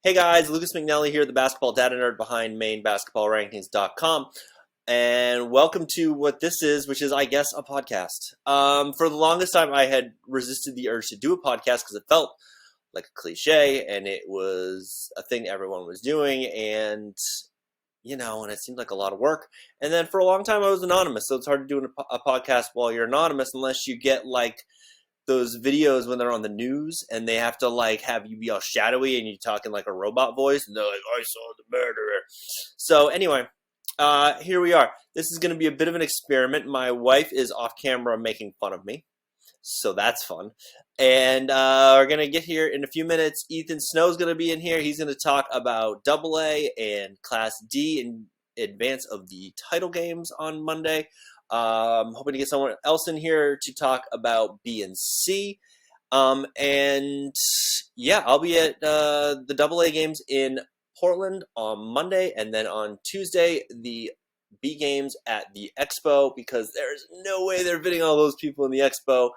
Hey guys, Lucas McNally here, the basketball data nerd behind Maine Basketball Rankings.com, and welcome to what this is, which is, I guess, a podcast. For the longest time, I had resisted the urge to do a podcast because it felt like a cliche, and it was a thing everyone was doing, and it seemed like a lot of work. And then for a long time, I was anonymous, so it's hard to do a podcast while you're anonymous unless you get like those videos when they're on the news and they have to like have you be all shadowy and you talk in like a robot voice and they're like, I saw the murderer. So anyway, here we are. This is going to be a bit of an experiment. My wife is off camera making fun of me, so that's fun. And we're going to get here in a few minutes. Ethan Snow's going to be in here. He's going to talk about AA and Class D in advance of the title games on Monday. Hoping to get someone else in here to talk about B and C. And yeah, I'll be at the AA games in Portland on Monday, and then on Tuesday, the B games at the Expo, because there's no way they're fitting all those people in the Expo,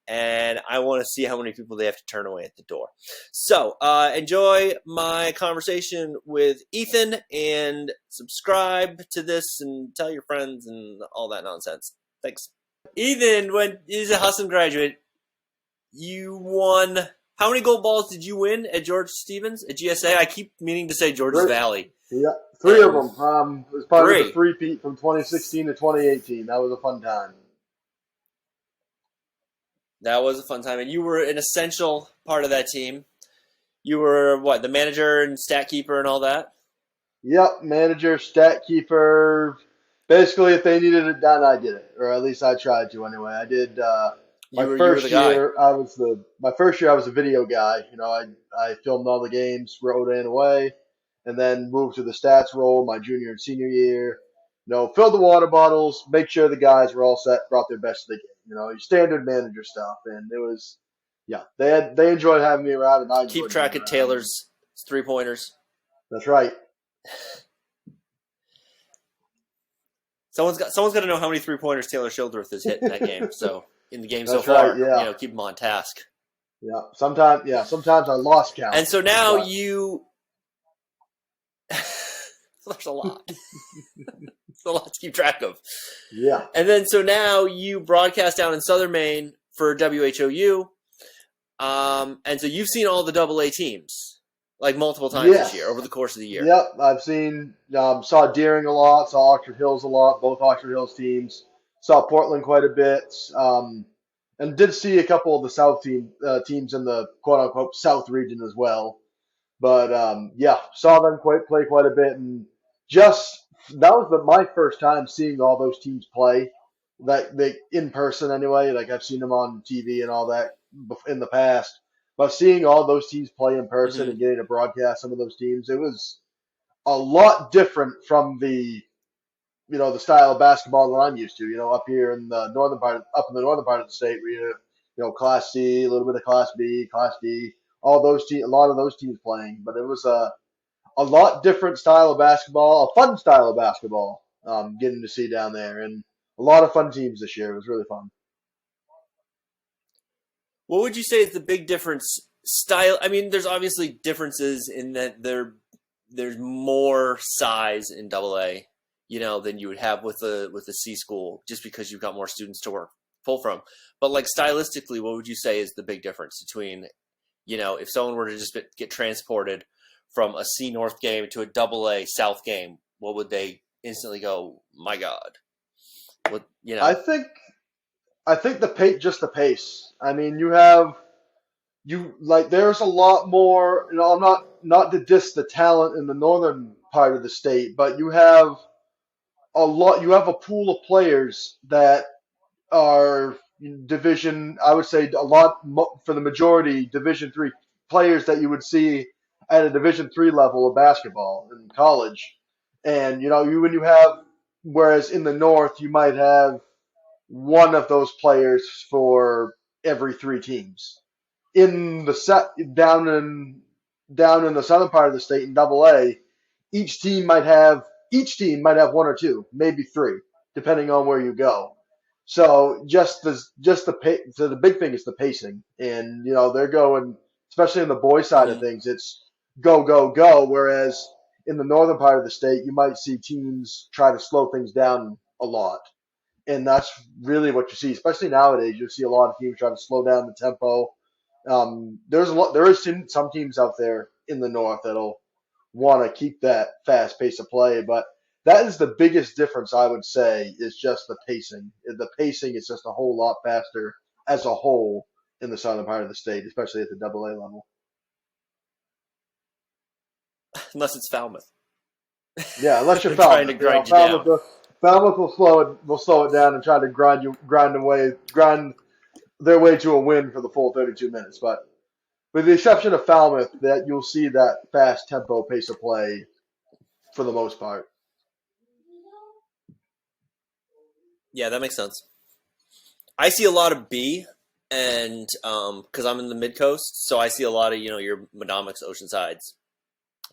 and I want to see how many people they have to turn away at the door. So enjoy my conversation with Ethan, and subscribe to this and tell your friends and all that nonsense. Thanks. Ethan, when he's a Husson graduate, you won. How many gold balls did you win at George Stevens at GSA? I keep meaning to say George's Valley. Yeah, three of them. It was part of the three-peat from 2016 to 2018. That was a fun time. That was a fun time, and you were an essential part of that team. You were, what, the manager and stat keeper and all that? Yep, manager, stat keeper. Basically, if they needed it done, I did it, or at least I tried to anyway. I did. My first year, I was a video guy. I filmed all the games, wrote in away, and then moved to the stats role my junior and senior year. Filled the water bottles, make sure the guys were all set, brought their best to the game. Your standard manager stuff, and it was, yeah, they enjoyed having me around, and I keep track of Taylor's 3-pointers. That's right. Someone's got to know how many 3-pointers Taylor Shildreth has hit in that game. So in the game That's so far, right, yeah. Keep him on task. Yeah, sometimes I lost count. And so now you. There's a lot. It's a lot to keep track of. Yeah. And then so now you broadcast down in Southern Maine for WHOU. And so you've seen all the AA teams like multiple times this year over the course of the year. Yep. I've seen, saw Deering a lot, saw Oxford Hills a lot, both Oxford Hills teams, saw Portland quite a bit. And did see a couple of the South teams in the quote unquote South region as well. But saw them play quite a bit, and that was my first time seeing all those teams play, they in person anyway. Like I've seen them on TV and all that in the past, but seeing all those teams play in person and getting to broadcast some of those teams, it was a lot different from the style of basketball that I'm used to. Up here in the northern part of the state, where Class C, a little bit of Class B, Class D. A lot of those teams playing, but it was a lot different style of basketball, a fun style of basketball, getting to see down there, and a lot of fun teams this year. It was really fun. What would you say is the big difference style? I mean, there's obviously differences in that there's more size in AA, than you would have with a C school, just because you've got more students to pull from. But like stylistically, what would you say is the big difference between if someone were to just get transported from a C North game to a AA South game, what would they instantly go, my God? What, I think the pace. I mean, there's a lot more, I'm not to diss the talent in the northern part of the state, but you have a pool of players that are division, I would say a lot for the majority Division III players that you would see at a Division III level of basketball in college. And whereas in the north you might have one of those players for every 3 teams. In the down in the southern part of the state in AA, each team might have 1 or 2, maybe 3, depending on where you go. So the big thing is the pacing, and they're going, especially on the boys side of things. It's go, go, go. Whereas in the northern part of the state, you might see teams try to slow things down a lot. And that's really what you see, especially nowadays. You see a lot of teams try to slow down the tempo. There is some teams out there in the north that'll want to keep that fast pace of play, but that is the biggest difference I would say is just the pacing. The pacing is just a whole lot faster as a whole in the southern part of the state, especially at the Double A level. Unless it's Falmouth. Yeah, unless you're They're trying to Falmouth, grind you Falmouth, down. Falmouth will slow it down and try to grind their way to a win for the full 32 minutes. But with the exception of Falmouth, that you'll see that fast tempo pace of play for the most part. Yeah, that makes sense. I see a lot of B, and because I'm in the mid coast, so I see a lot of your Medomix, Oceansides,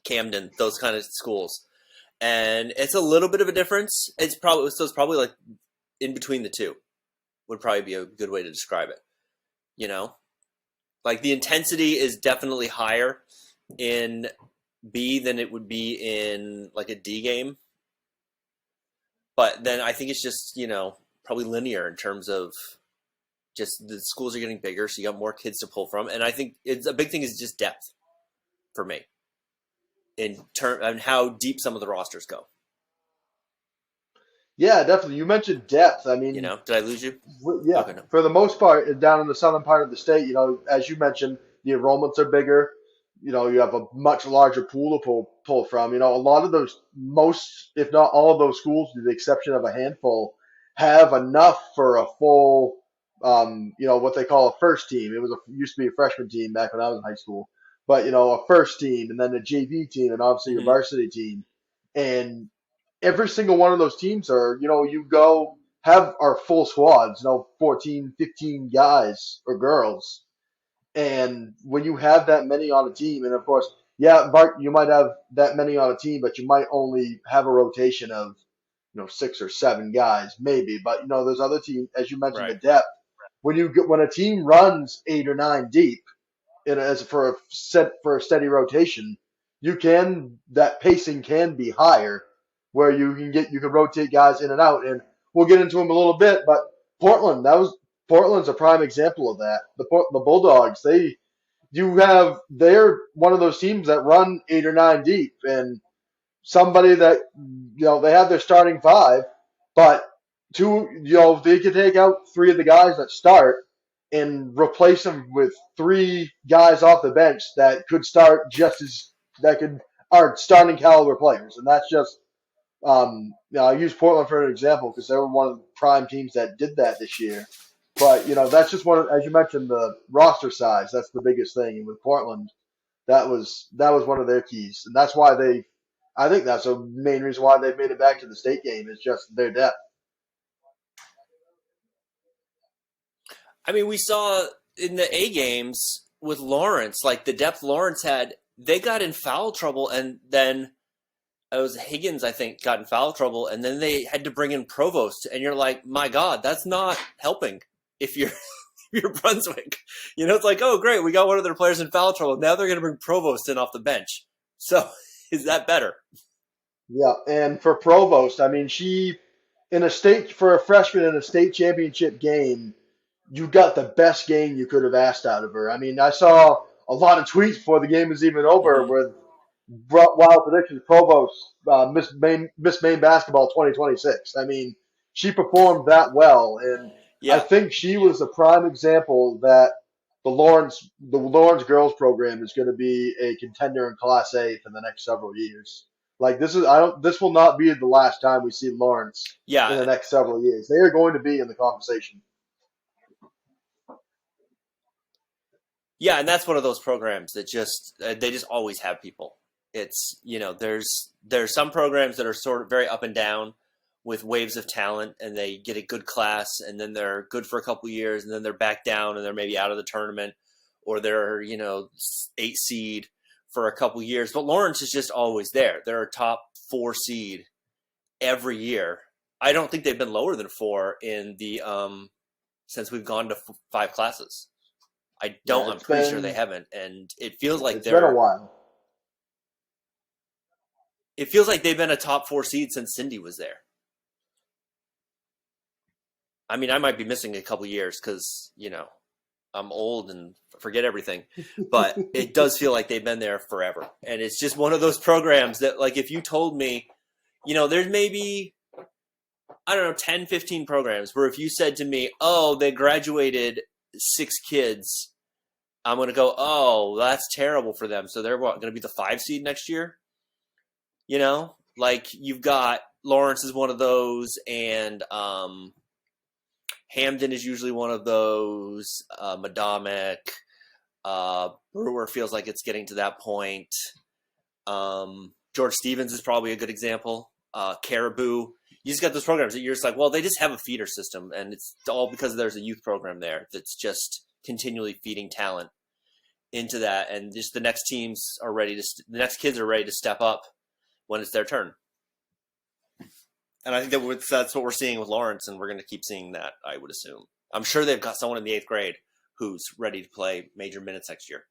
Camden, those kind of schools, and it's a little bit of a difference. It's probably like in between the two would probably be a good way to describe it. You know, like the intensity is definitely higher in B than it would be in like a D game, but then I think it's just probably linear in terms of just the schools are getting bigger, so you got more kids to pull from, and I think it's a big thing is just depth for me in term and how deep some of the rosters go. Yeah, definitely. You mentioned depth. I mean, Did I lose you? Yeah, Okay, no. for the most part, down in the southern part of the state, as you mentioned, the enrollments are bigger. You have a much larger pool to pull from. A lot of those, most, if not all of those schools, with the exception of a handful, have enough for a full, what they call a first team. Used to be a freshman team back when I was in high school, but a first team and then a JV team and obviously your Mm-hmm. varsity team, and every single one of those teams are, you go have our full squads, 14, 15 guys or girls. And when you have that many on a team, and of course, yeah, Bart, you might have that many on a team, but you might only have a rotation of, 6 or 7 guys, maybe. But, there's other teams, as you mentioned, the Right. depth. When a team runs 8 or 9 deep, as for a steady rotation, that pacing can be higher, where you can rotate guys in and out, and we'll get into them a little bit. But Portland's a prime example of that. The Bulldogs, they're one of those teams that run 8 or 9 deep, and somebody that they have their starting five, but they could take out 3 of the guys that start and replace them with 3 guys off the bench that could start just as that could are starting caliber players, and that's just I use Portland for an example because they were one of the prime teams that did that this year. But that's just as you mentioned, the roster size. That's the biggest thing. And with Portland, that was one of their keys, and that's why I think that's a main reason why they've made it back to the state game is just their depth. I mean, we saw in the A games with Lawrence, like the depth Lawrence had, they got in foul trouble, and then it was Higgins, I think, got in foul trouble, and then they had to bring in Provost, and you're like, my God, that's not helping if you're you're Brunswick. It's like, oh great, we got one of their players in foul trouble. Now they're going to bring Provost in off the bench. So is that better? Yeah, and for Provost, I mean, for a freshman in a state championship game, you got the best game you could have asked out of her. I mean, I saw a lot of tweets before the game was even over Mm-hmm. with wild predictions. Provost, Miss Maine Basketball 2026. I mean, she performed that well, and I Yeah, think she was a prime example that the Lawrence girls program is going to be a contender in Class A for the next several years. Like this will not be the last time we see Lawrence in yeah, the next several years. They are going to be in the conversation. yeah, and that's one of those programs that just they just always have people. It's there's some programs that are sort of very up and down with waves of talent, and they get a good class, and then they're good for a couple years, and then they're back down, and they're maybe out of the tournament, or they're 8 seed for a couple years. But Lawrence is just always there. They're a top 4 seed every year. I don't think they've been lower than 4 in the since we've gone to 5 classes. I don't. Yeah, I'm pretty sure they haven't, and it feels like it's been a they're while. it feels like they've been a top 4 seed since Cindy was there. I mean, I might be missing a couple years because, I'm old and forget everything, but it does feel like they've been there forever. And it's just one of those programs that, like, if you told me, there's maybe, I don't know, 10, 15 programs where if you said to me, oh, they graduated 6 kids, I'm going to go, oh, that's terrible for them. So they're going to be the 5 seed next year? Like you've got Lawrence is one of those, and Hamden is usually one of those. Madomic, Brewer feels like it's getting to that point. George Stevens is probably a good example. Caribou. You just got those programs that you're just like, well, they just have a feeder system, and it's all because there's a youth program there that's just continually feeding talent into that, and just the next teams are ready to, the next kids are ready to step up when it's their turn. And I think that's what we're seeing with Lawrence, and we're going to keep seeing that, I would assume. I'm sure they've got someone in the 8th grade who's ready to play major minutes next year.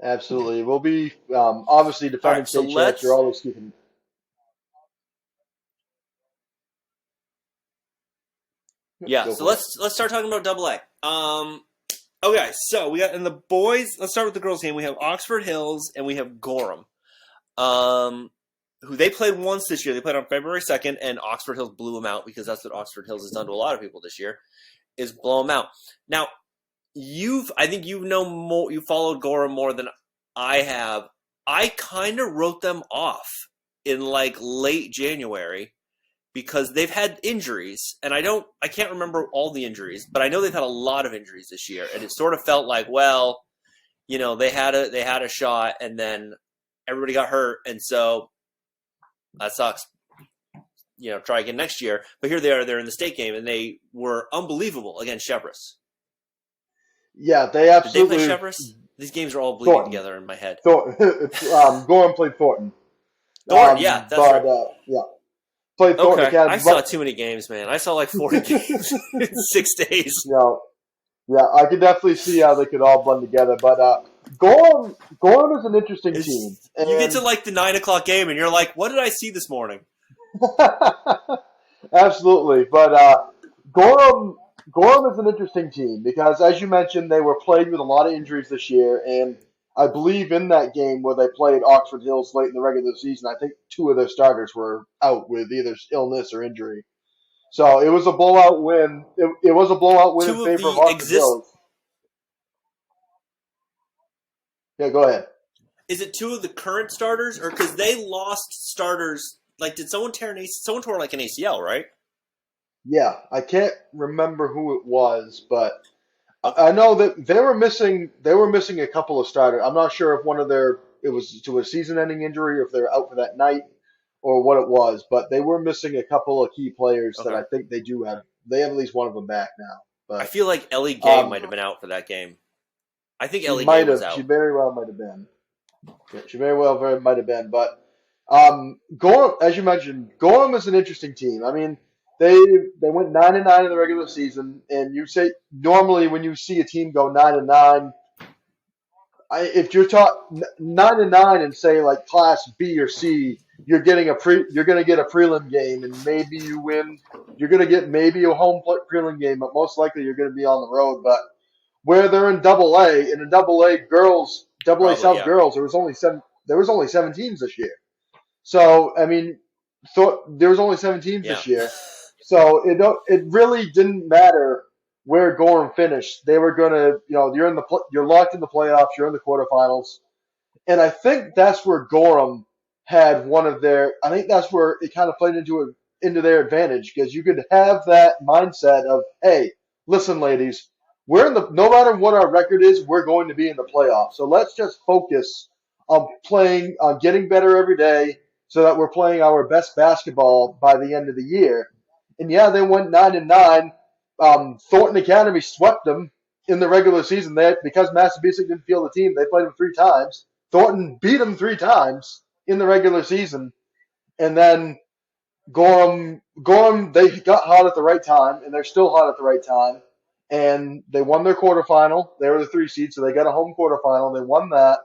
Absolutely. We'll be obviously defending state champs. You're always keeping. Yeah, so let's start talking about AA. Okay, so we got in the boys. Let's start with the girls' game. We have Oxford Hills and we have Gorham. Who they played once this year. They played on February 2nd, and Oxford Hills blew them out because that's what Oxford Hills has done to a lot of people this year, is blow them out. Now, I think you know more. You followed Gorham more than I have. I kind of wrote them off in like late January because they've had injuries, and I can't remember all the injuries, but I know they've had a lot of injuries this year, and it sort of felt like, well, they had a shot, and then everybody got hurt, and so. That sucks. Try again next year. But here they are. They're in the state game, and they were unbelievable against Cheverus. Yeah, they absolutely. Did they play Cheverus? These games are all bleeding together in my head. Gorham played Thornton. Yeah, that's right. Yeah, played Thornton Academy. I saw too many games, man. I saw like 40 games in 6 days. Yeah, I could definitely see how they could all blend together, but Gorham is an interesting team. And you get to like the 9 o'clock game, and you're like, "What did I see this morning?" Absolutely, but Gorham is an interesting team because, as you mentioned, they were plagued with a lot of injuries this year, and I believe in that game where they played Oxford Hills late in the regular season, I think 2 of their starters were out with either illness or injury. So it was a blowout win. It was a blowout win in favor of Oxford Hills. Yeah, go ahead. Is it 2 of the current starters, or because they lost starters? Like, did someone tear someone tore like an ACL, right? Yeah, I can't remember who it was, but I know that they were missing a couple of starters. I'm not sure if it was to a season-ending injury, or if they were out for that night, or what it was. But they were missing a couple of key players that I think they do have. They have at least one of them back now. But I feel like Ellie Gay might have been out for that game. I think Ellie Gay was out. She very well might have been. Yeah, she very well might have been. But Gorham, as you mentioned, Gorham is an interesting team. I mean, they went 9-9 in the regular season, and you say normally when you see a team go 9-9, if you're taught 9-9 and say like Class B or C, you're going to get a prelim game, and maybe you win. You're going to get maybe a home prelim game, but most likely you're going to be on the road. But where they're in AA, and in AA girls, AA South girls, there was only 7 teams this year. So I mean, there was only 7 teams this year. So it really didn't matter where Gorham finished. They were gonna, you're locked in the playoffs, you're in the quarterfinals, and I think that's where Gorham had I think that's where it kind of played into their advantage, because you could have that mindset of, hey, listen, ladies, no matter what our record is, we're going to be in the playoffs. So let's just focus on getting better every day, so that we're playing our best basketball by the end of the year. And yeah, they went 9-9. Thornton Academy swept them in the regular season. Because Massabesic didn't field the team, they played them 3 times. Thornton beat them 3 times in the regular season. And then Gorham, they got hot at the right time, and they're still hot at the right time. And they won their quarterfinal. They were the 3 seed, so they got a home quarterfinal. They won that.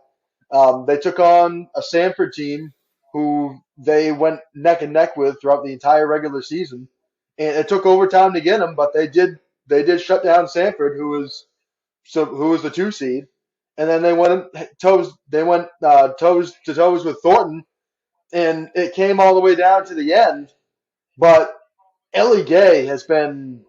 They took on a Sanford team who they went neck and neck with throughout the entire regular season, and it took overtime to get them, but they did shut down Sanford, who was the 2 seed, and then they went toes to toes with Thornton, and it came all the way down to the end. But Ellie Gay has been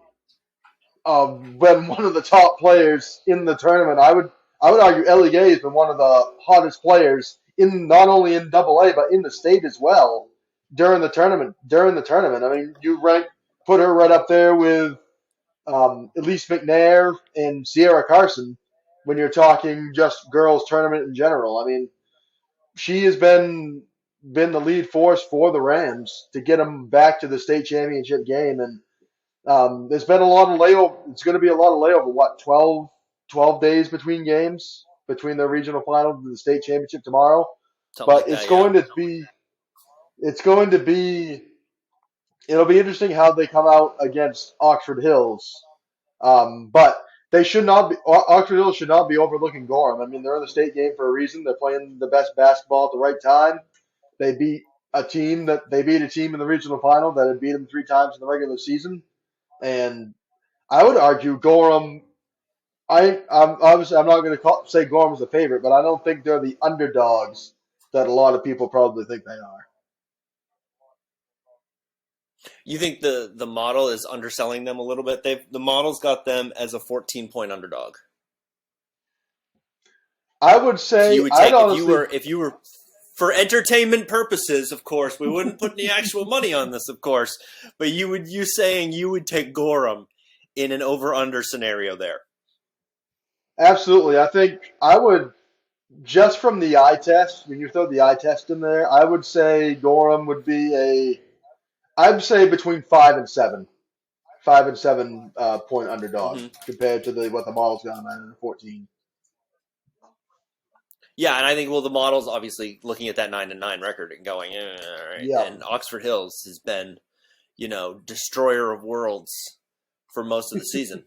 one of the top players in the tournament. I would argue Ellie Gay has been one of the hottest players in not only in Double A but in the state as well during the tournament. I mean, put her right up there with Elise McNair and Sierra Carson when you're talking just girls tournament in general. I mean, she has been the lead force for the Rams to get them back to the state championship game, and there's been a lot of layover. It's going to be a lot of layover. What, 12 days between games, between the regional final and the state championship tomorrow. Something But like that, yeah. it's going to be, it'll be interesting how they come out against Oxford Hills. But they should not be, Oxford Hills should not be overlooking Gorham. I mean, they're in the state game for a reason. They're playing the best basketball at the right time. They beat they beat a team in the regional final that had beat them 3 times in the regular season. And I would argue Gorham. I'm not going to say Gorham's the favorite, but I don't think they're the underdogs that a lot of people probably think they are. You think the model is underselling them a little bit? The model's got them as a 14-point underdog. I would So you say would I'd take honestly. if you were for entertainment purposes, of course. We wouldn't put any actual money on this, of course. But you saying you would take Gorham in an over-under scenario there. Absolutely. I think I would, just from the eye test, when you throw the eye test in there, I would say Gorham would be I'd say between 5 and 7 point underdog Mm-hmm. compared to what the model's got at 14. Yeah, and I think the model's obviously looking at that 9-9 record and going, all right. Yeah. And Oxford Hills has been, destroyer of worlds for most of the season.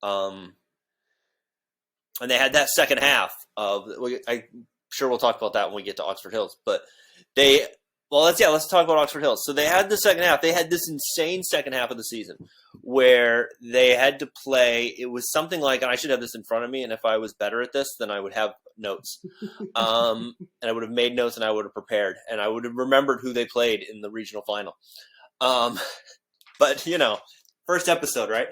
And they had that second half I'm sure we'll talk about that when we get to Oxford Hills. But let's talk about Oxford Hills. So they had the second half. They had this insane second half of the season where they had to play. It was something like, and I should have this in front of me, and if I was better at this, then I would have notes. And I would have made notes and I would have prepared and I would have remembered who they played in the regional final. But, first episode, right?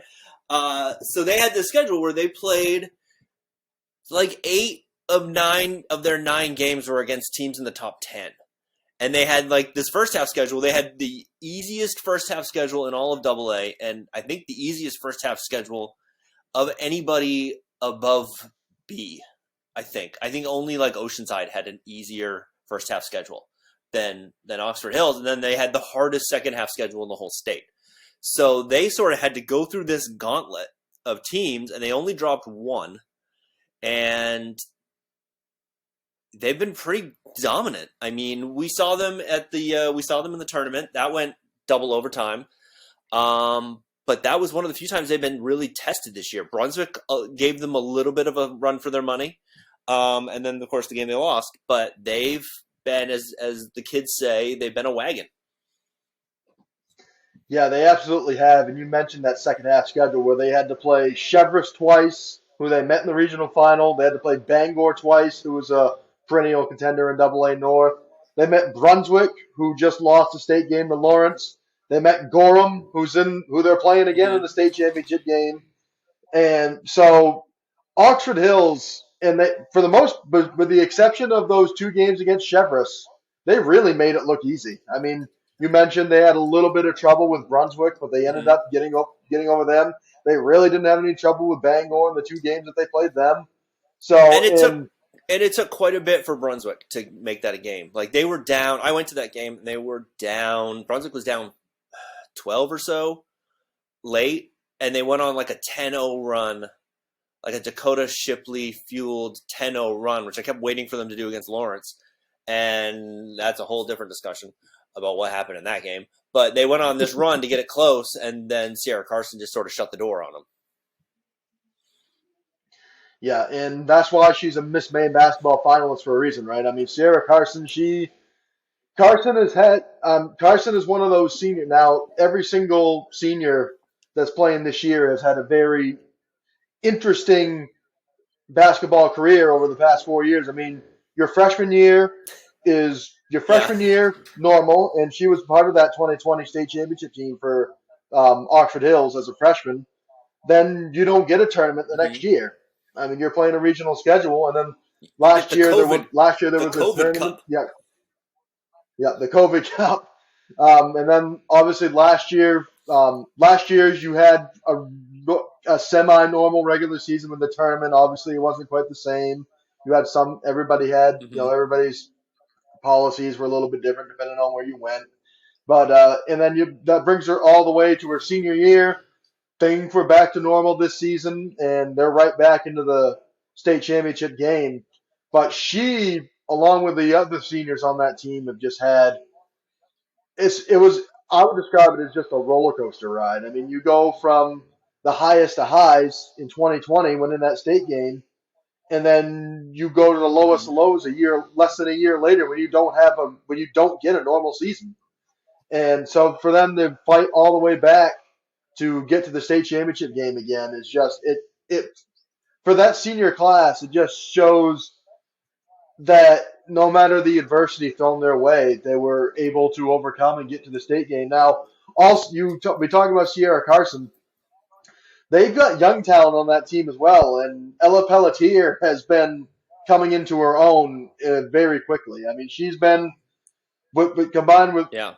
So they had this schedule where they played like 8 of 9 of their 9 games were against teams in the top 10. And they had like this first half schedule. They had the easiest first half schedule in all of AA, and I think the easiest first half schedule of anybody above B. I think only like Oceanside had an easier first half schedule than Oxford Hills, and then they had the hardest second half schedule in the whole state. So they sort of had to go through this gauntlet of teams, and they only dropped one, and they've been pretty dominant. I mean, we saw them in the tournament. That went double overtime. But that was one of the few times they've been really tested this year. Brunswick gave them a little bit of a run for their money. And then, of course, the game they lost. But they've been, as the kids say, they've been a wagon. Yeah, they absolutely have. And you mentioned that second half schedule where they had to play Cheverus twice, who they met in the regional final. They had to play Bangor twice, who was a perennial contender in Double A North. They met Brunswick, who just lost the state game to Lawrence. They met Gorham, who they're playing again in the state championship game. And so Oxford Hills, for the most, with the exception of those 2 games against Cheverus, they really made it look easy. I mean, you mentioned they had a little bit of trouble with Brunswick, but they ended up getting over them. They really didn't have any trouble with Bangor in the 2 games that they played them. So it took quite a bit for Brunswick to make that a game. Like they were down. I went to that game and they were down. Brunswick was down 12 or so late, and they went on like a 10-0 run, like a Dakota Shipley fueled 10-0 run, which I kept waiting for them to do against Lawrence. And that's a whole different discussion about what happened in that game. But they went on this run to get it close, and then Sierra Carson just sort of shut the door on them. Yeah, and that's why she's a Miss Maine basketball finalist for a reason, right? I mean, Sierra Carson, Carson is one of those senior. Now, every single senior that's playing this year has had a very interesting basketball career over the past 4 years. I mean, your freshman year your Yeah. freshman year normal, and she was part of that 2020 state championship team for Oxford Hills as a freshman. Then you don't get a tournament the Hmm. next year. I mean, you're playing a regional schedule, and then You get last year there the was a COVID tournament. Cup. Yeah, yeah, the COVID Cup, and then obviously last year's you had a semi-normal regular season with the tournament. Obviously, it wasn't quite the same. You had Hmm. everybody's policies were a little bit different depending on where you went. But and then that brings her all the way to her senior year. Things were back to normal this season, and they're right back into the state championship game. But she, along with the other seniors on that team, have just had it was I would describe it as just a roller coaster ride. I mean, you go from the highest of highs in 2020 winning that state game, and then you go to the lowest Hmm. of lows less than a year later when you don't get a normal season. And so for them to fight all the way back to get to the state championship game again is just it for that senior class. It just shows that no matter the adversity thrown their way, they were able to overcome and get to the state game. Now, also we talk about Sierra Carson. They've got young talent on that team as well, and Ella Pelletier has been coming into her own very quickly. I mean, she's been combined with Yeah.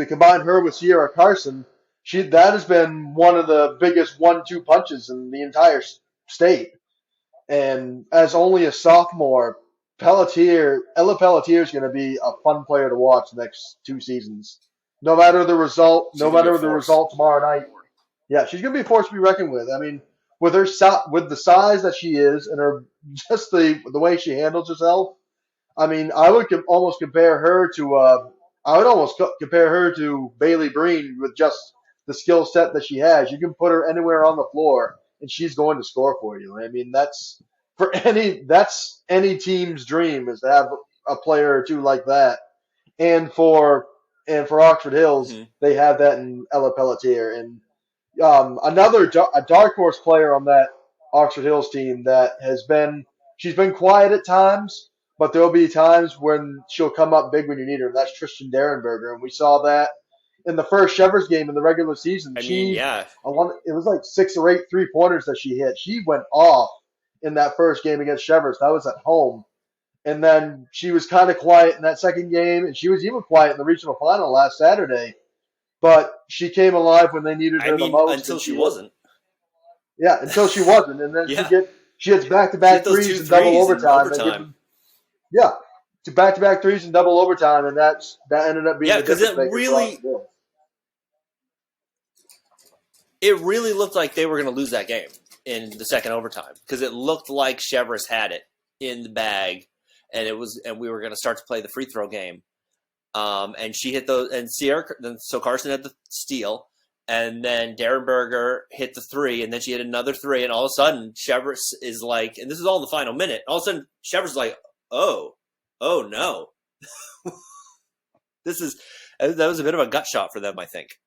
combine her with Sierra Carson. That has been one of the biggest 1-2 punches in the entire state. And as only a sophomore, Ella Pelletier is going to be a fun player to watch the next 2 seasons. No She's gonna be a matter the force. result tomorrow night. Yeah, she's going to be a force to be reckoned with. I mean, with the size that she is and her just the way she handles herself. I mean, almost compare her to compare her to Bailey Breen with just the skill set that she has. You can put her anywhere on the floor and she's going to score for you. I mean, that's any team's dream is to have a player or two like that. And for Oxford Hills, Hmm. they have that in Ella Pelletier. And a dark horse player on that Oxford Hills team that she's been quiet at times, but there'll be times when she'll come up big when you need her. And that's Tristan Derenberger, and we saw that in the first Shevers game in the regular season. I mean, yeah. It was like 6 or 8 3-pointers that she hit. She went off in that first game against Shevers. That was at home. And then she was kind of quiet in that second game, and she was even quiet in the regional final last Saturday. But she came alive when they needed I her the mean, most, until and she she hit. wasn't. Yeah, until she wasn't, and then Yeah. she hits back to She hit back those two threes in double threes in overtime that give overtime. them to back to back threes in double overtime, and that ended up being Yeah, the because difference maker for Oxford Hills. it really looked like they were going to lose that game in the second overtime because it looked like Chevrolet had it in the bag, and we were going to start to play the free throw game. And she hit those, and so Carson had the steal, and then Darren Berger hit the three, and then she hit another three, and all of a sudden Chevrolet is like, and this is all in the final minute. All of a sudden Chevrolet's like, oh no, this is that was a bit of a gut shot for them, I think.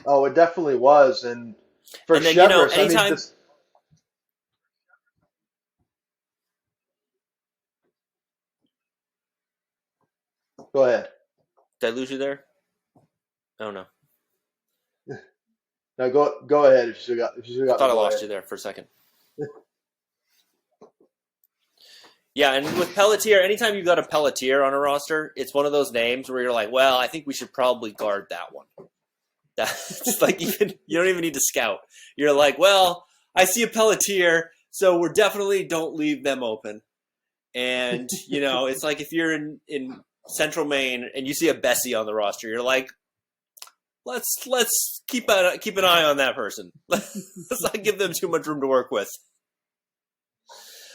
Oh, it definitely was, and for And then Chevers, I mean, anytime this. Go ahead. did I lose you there? Oh no, No, go ahead if you still I got me. thought I Go lost ahead. you there for a second. Yeah, and with Pelletier, anytime you've got a Pelletier on a roster, it's one of those names where you're like, well, I think we should probably guard that one. That's like you don't even need to scout. You're like, well, I see a Pelletier, so we're definitely don't leave them open. And it's like if you're in Central Maine and you see a Bessie on the roster, you're like, let's keep an eye on that person. Let's not give them too much room to work with.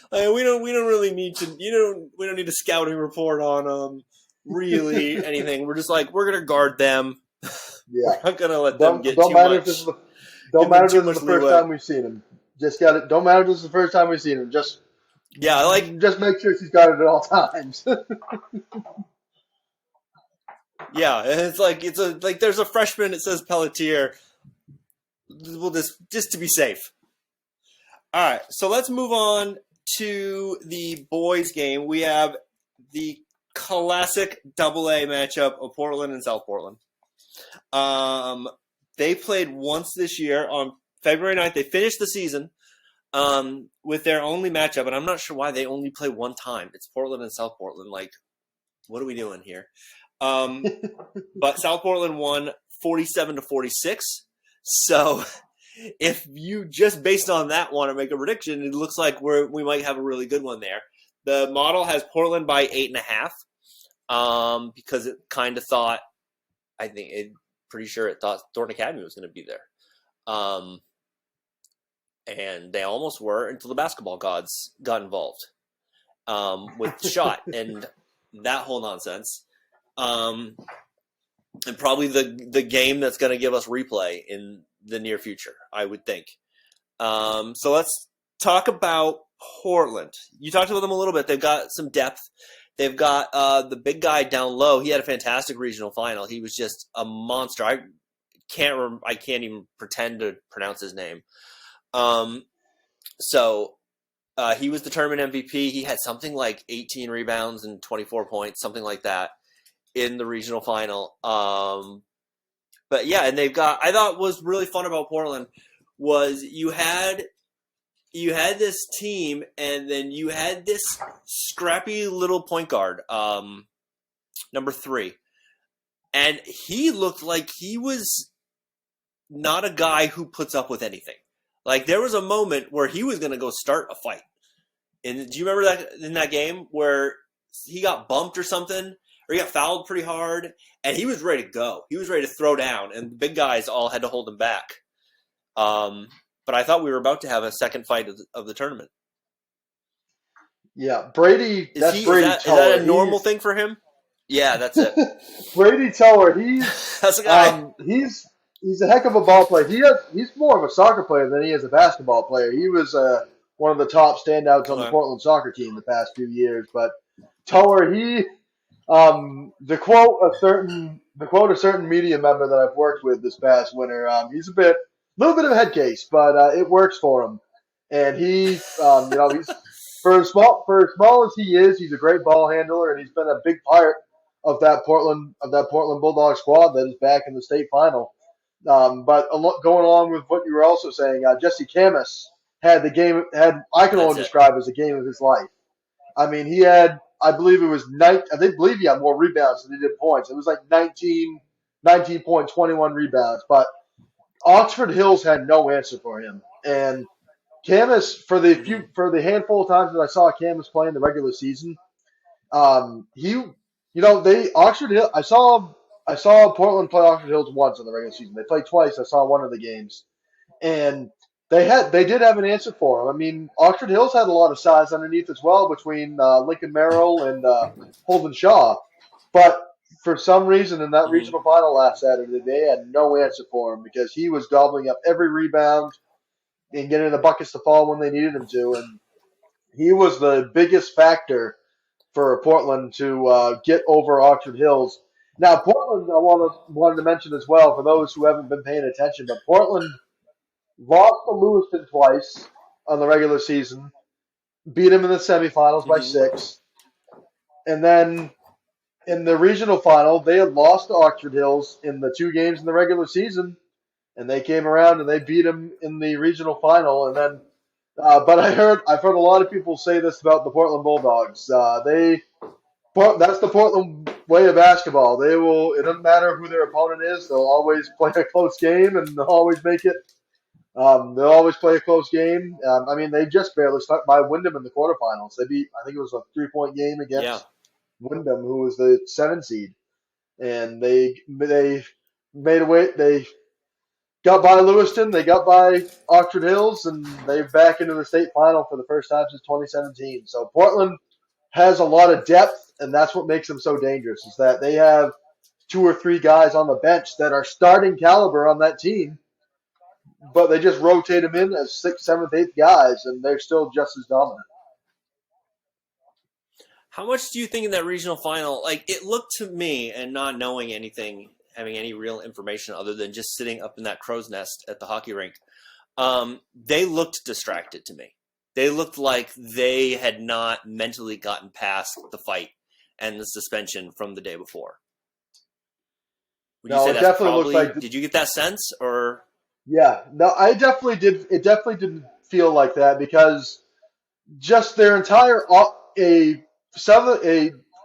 We don't really need to. We don't need a scouting report on really anything. We're just like we're gonna guard them. Yeah. We're not gonna let them Don't get don't too matter if much. this is the Give don't them matter if too this is much the first leeway. time we've seen him. Just got it. Don't matter if this is the first time we've seen him. Yeah, like Just make sure she's got it at all times. yeah, and it's a like there's a freshman. It says Pelletier. We'll just to be safe. All right, so let's move on to the boys' game. We have the classic AA matchup of Portland and South Portland. They played once this year on February 9th. They finished the season with their only matchup, and I'm not sure why they only play one time. It's Portland and South Portland. Like, what are we doing here? But South Portland won 47-46. So if you just based on that want to make a prediction, it looks like we might have a really good one there. The model has Portland by 8.5 because it kind of thought, pretty sure it thought Thornton Academy was going to be there. And they almost were until the basketball gods got involved with shot and that whole nonsense. And probably the game that's going to give us replay in the near future, I would think. So let's talk about Portland. You talked about them a little bit. They've got some depth. They've got the big guy down low. He had a fantastic regional final. He was just a monster. I can't even pretend to pronounce his name. So he was the tournament MVP. He had something like 18 rebounds and 24 points, something like that, in the regional final. But yeah, and they've got. I thought was really fun about Portland was you had this team, and then you had this scrappy little point guard, number 3, and he looked like he was not a guy who puts up with anything. Like there was a moment where he was going to go start a fight. And do you remember that in that game where he got bumped or something, or he got fouled pretty hard, and he was ready to go. He was ready to throw down, and the big guys all had to hold him back. But I thought we were about to have a second fight of the tournament. Yeah, Brady. Is that a normal thing for him? Yeah, that's it. Brady Teller. That's the guy. He's a heck of a ball player. He's more of a soccer player than he is a basketball player. He was one of the top standouts on the Portland soccer team the past few years. But Teller, the quote a certain media member that I've worked with this past winter. He's a little bit of a head case, but it works for him. And he's for as small as he is, he's a great ball handler, and he's been a big part of that Portland Bulldog squad that is back in the state final. But going along with what you were also saying, Jesse Camus had I can only describe as a game of his life. I mean, he had, I believe he had more rebounds than he did points. It was like 19 points, 21 rebounds. But Oxford Hills had no answer for him. And Camus, for the handful of times that I saw Camus play in the regular season, Oxford Hill. I saw Portland play Oxford Hills once in the regular season. They played twice. I saw one of the games, and they did have an answer for him. I mean, Oxford Hills had a lot of size underneath as well between Lincoln Merrill and Holden Shaw, but for some reason in that regional final last Saturday, they had no answer for him because he was gobbling up every rebound and getting the buckets to fall when they needed him to, and he was the biggest factor for Portland to get over Oxford Hills. Now, Portland, I wanted to mention as well, for those who haven't been paying attention, but Portland lost to Lewiston twice on the regular season, beat him in the semifinals by 6, and then in the regional final, they had lost to Oxford Hills in the 2 games in the regular season, and they came around and they beat him in the regional final. And then, but I've heard a lot of people say this about the Portland Bulldogs. That's the Portland way of basketball. It doesn't matter who their opponent is. They'll always play a close game, and they'll always make it. They'll always play a close game. I mean, they just barely stuck by Wyndham in the quarterfinals. They beat, I think it was a 3-point game against Wyndham, who was the 7 seed, and they made a way. They got by Lewiston, they got by Oxford Hills, and they're back into the state final for the first time since 2017. So Portland has a lot of depth, and that's what makes them so dangerous, is that they have 2 or 3 guys on the bench that are starting caliber on that team but they just rotate them in as sixth, seventh, eighth guys, and they're still just as dominant. How much do you think in that regional final? Like, it looked to me, and not knowing anything, having any real information other than just sitting up in that crow's nest at the hockey rink, they looked distracted to me. They looked like they had not mentally gotten past the fight and the suspension from the day before. Would you No, say it that's definitely looked probably? like Did you get that sense, or? yeah. No, I definitely did. It definitely didn't feel like that because just their entire a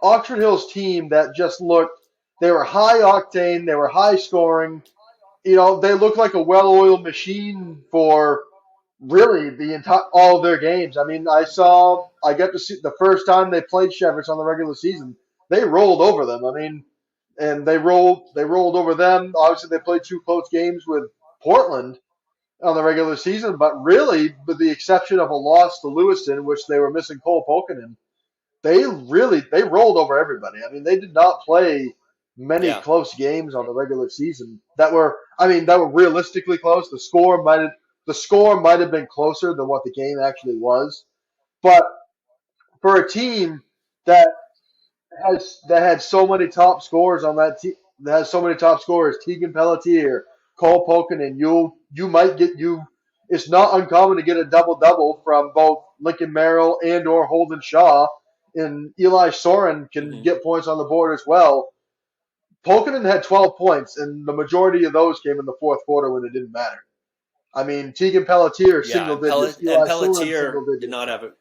Oxford Hills team that just looked. They were high octane. They were high scoring. They looked like a well-oiled machine for really the entire all of their games. I mean, I got to see the first time they played Cheverts on the regular season. They rolled over them. I mean, and they rolled over them. Obviously, they played two close games with Portland on the regular season, but really, with the exception of a loss to Lewiston, which they were missing Cole Pokanen, they rolled over everybody. I mean, they did not play many Yeah, close games on the regular season that were realistically close. The score might have been closer than what the game actually was, but for a team that had so many top scorers on that team, that has so many top scorers, Tegan Pelletier, Cole Pokanen, you might get you. It's not uncommon to get a double double from both Lincoln Merrill and or Holden Shaw, and Eli Soren can hmm get points on the board as well. Pokanen had 12 points, and the majority of those came in the fourth quarter when it didn't matter. I mean, Tegan Pelletier yeah, single digits, And Eli Soren single Pelletier did digits. not have it.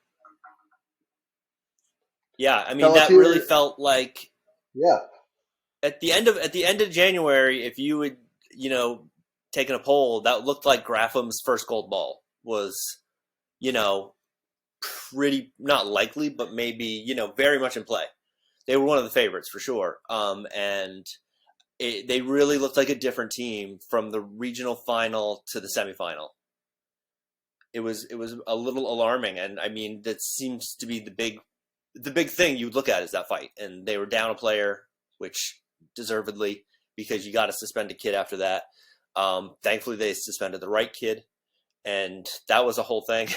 Yeah, I mean that really Pelletier, felt like yeah, at the end of January, if you would taken a poll, that looked like Grafham's first gold ball was you know pretty not likely, but maybe very much in play. They were one of the favorites for sure, and they really looked like a different team from the regional final to the semifinal. It was a little alarming, and I mean that seems to be the big thing you look at is that fight, and they were down a player, which deservedly, because you got to suspend a kid after that. Thankfully, they suspended the right kid, and that was a whole thing.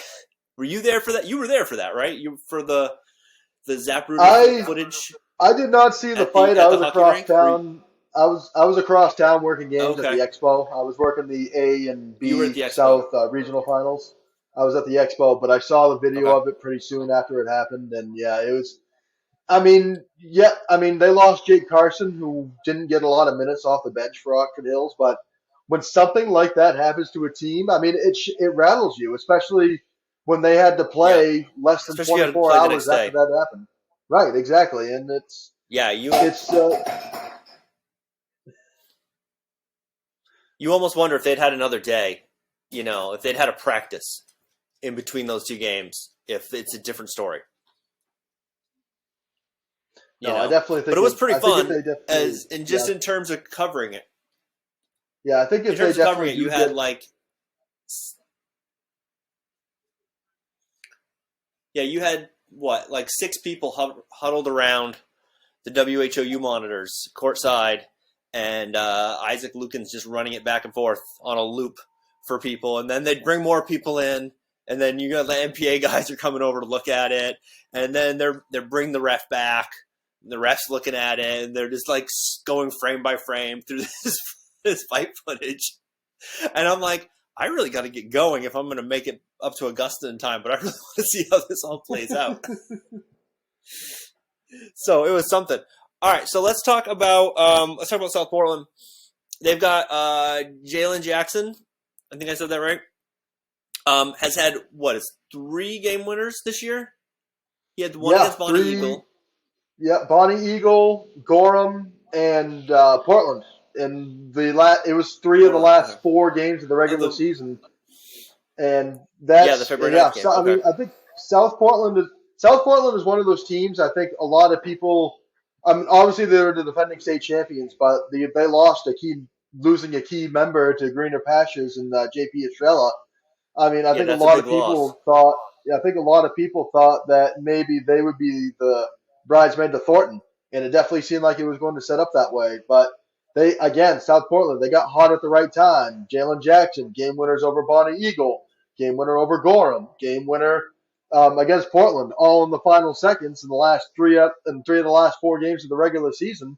Were you there for that? You were there for that, right? You for the Zapruder I footage I did not see the at the fight. at I the was hockey across rink. town. I was across town working games at the Okay, Expo. I was working the A and you were at B the expo. South regional finals. I was at the Expo, but I saw the video Okay, of it pretty soon after it happened, and yeah, it was. I mean, yeah, I mean they lost Jake Carson, who didn't get a lot of minutes off the bench for Oxford Hills, but when something like that happens to a team, I mean it rattles you, especially when they had to yeah. play less than Especially if you had to 24 play the next hours after day. that happened. Right, exactly, and Yeah, you it's you almost wonder if they'd had another day. If they'd had a practice in between those two games, if it's a different story. no, I definitely But it think was pretty I think if fun they definitely as in yeah just in terms of covering it. yeah I think In if they terms of covering definitely it, you do had get like yeah, you had what like six people huddled around the WHOU monitors courtside, and Isaac Lucan's just running it back and forth on a loop for people, and then they'd bring more people in, and then the MPA guys are coming over to look at it, and then they're bring the ref back. The ref's looking at it, and they're just like going frame by frame through this fight footage, and I'm like, I really got to get going if I'm going to make it up to Augusta in time, but I really want to see how this all plays out. So it was something. All right, so let's talk about South Portland. They've got Jalen Jackson. I think I said that right. Has had what is 3 game winners this year. He had one yeah against Bonnie three Eagle. yeah Bonnie Eagle, Gorham, and Portland. And it was three of the Portland. Okay. last 4 games of the regular The season, and the that's and February yeah. 9th So game. I Okay. mean, I think South Portland is one of those teams. I think a lot of people. I mean, obviously they're the defending state champions, but they lost losing a key member to greener pastures in JP Estrella. I mean, I Yeah, think a that's a lot big of loss. people thought. Yeah, I think a lot of people thought that maybe they would be the bridesmaid to Thornton, and it definitely seemed like it was going to set up that way. But South Portland, they got hot at the right time. Jalen Jackson, game winners over Bonnie Eagle, game winner over Gorham, game winner against Portland, all in the final seconds in the last three of the last 4 games of the regular season.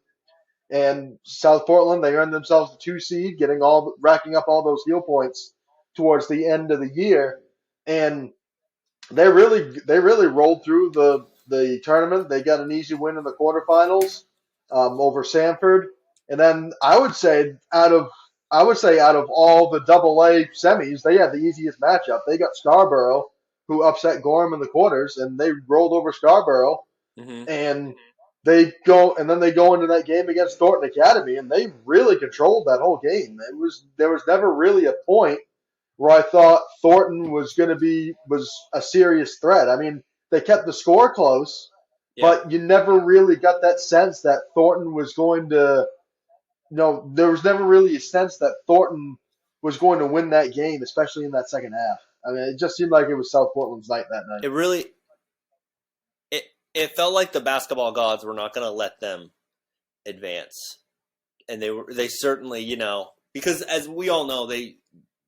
And South Portland, they earned themselves the 2 seed, racking up all those heel points towards the end of the year. And they really rolled through the tournament. They got an easy win in the quarterfinals over Sanford, and then I would say out of all the Double A semis, they had the easiest matchup. They got Scarborough, who upset Gorham in the quarters, and they rolled over Scarborough, Mm-hmm. and then they go into that game against Thornton Academy, and they really controlled that whole game. There was never really a point where I thought Thornton was a serious threat. I mean, they kept the score close, Yeah. but you never really got that sense that Thornton was going to. There was never really a sense that Thornton was going to win that game, especially in that second half. I mean, it just seemed like it was South Portland's night that night. It really it felt like the basketball gods were not going to let them advance, and they certainly, because as we all know, they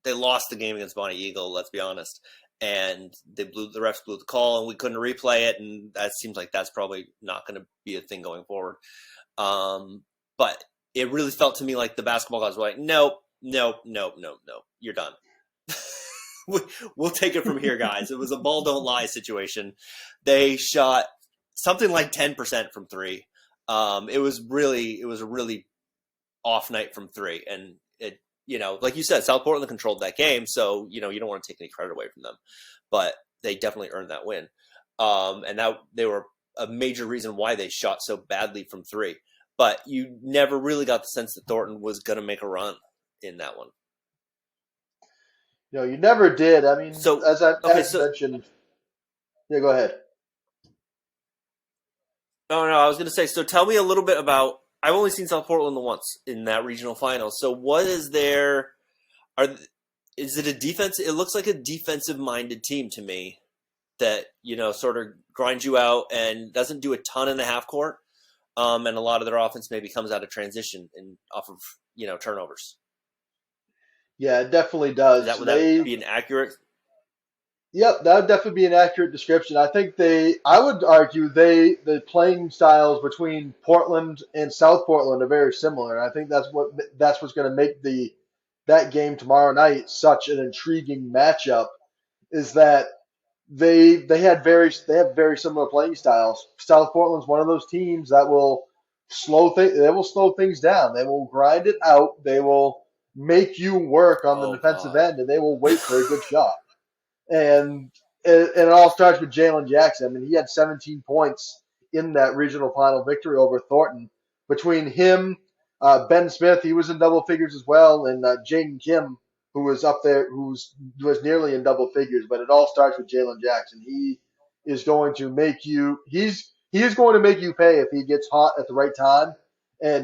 lost the game against Bonnie Eagle. Let's be honest, and the refs blew the call, and we couldn't replay it, and that seems like that's probably not going to be a thing going forward. But it really felt to me like the basketball gods were like, nope, you're done. We'll take it from here, guys. It was a ball don't lie situation. They shot something like 10% from three. It was a really off night from three, and it, like you said, South Portland controlled that game, so you don't want to take any credit away from them, but they definitely earned that win, and that they were a major reason why they shot so badly from three. But you never really got the sense that Thornton was going to make a run in that one. You never did. I mean, So as mentioned, yeah, go ahead. No, I was going to say, so tell me a little bit about, I've only seen South Portland once in that regional final. So what is there, is it a defense? It looks like a defensive-minded team to me that, sort of grinds you out and doesn't do a ton in the half court. And a lot of their offense maybe comes out of transition and off of, turnovers. Yeah, it definitely does. Would that be an accurate? Yep, that would definitely be an accurate description. I think I would argue the playing styles between Portland and South Portland are very similar. I think that's what's going to make that game tomorrow night such an intriguing matchup, is that they have very similar playing styles. South Portland's one of those teams that will slow things down. They will grind it out. They will make you work on the defensive end, and they will wait for a good shot. And it all starts with Jalen Jackson. I mean, he had 17 points in that regional final victory over Thornton. Between him, Ben Smith, he was in double figures as well, and Jaden Kim, who was up there, who was nearly in double figures. But it all starts with Jalen Jackson. He is going to make you. He is going to make you pay if he gets hot at the right time. And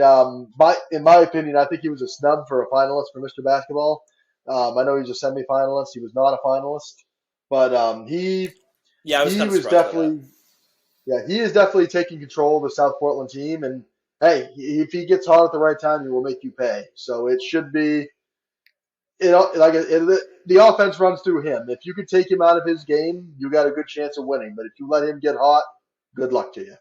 in my opinion, I think he was a snub for a finalist for Mr. Basketball. I know he's a semifinalist. He was not a finalist. But he was definitely, he is definitely taking control of the South Portland team. And hey, if he gets hot at the right time, he will make you pay. So it should be, the offense runs through him. If you could take him out of his game, you got a good chance of winning. But if you let him get hot, good luck to you.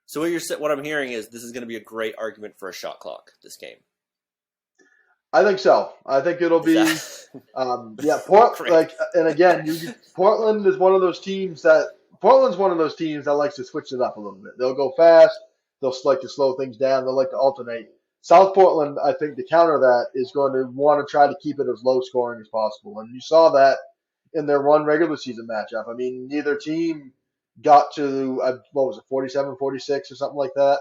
So what I'm hearing is this is going to be a great argument for a shot clock, this game. I think so. I think it'll be, and again, Portland is one of those teams that likes to switch it up a little bit. They'll go fast. They'll like to slow things down. They'll like to alternate. South Portland, I think, to counter that is going to want to try to keep it as low scoring as possible, and you saw that in their one regular season matchup. I mean, neither team got to 47-46 or something like that.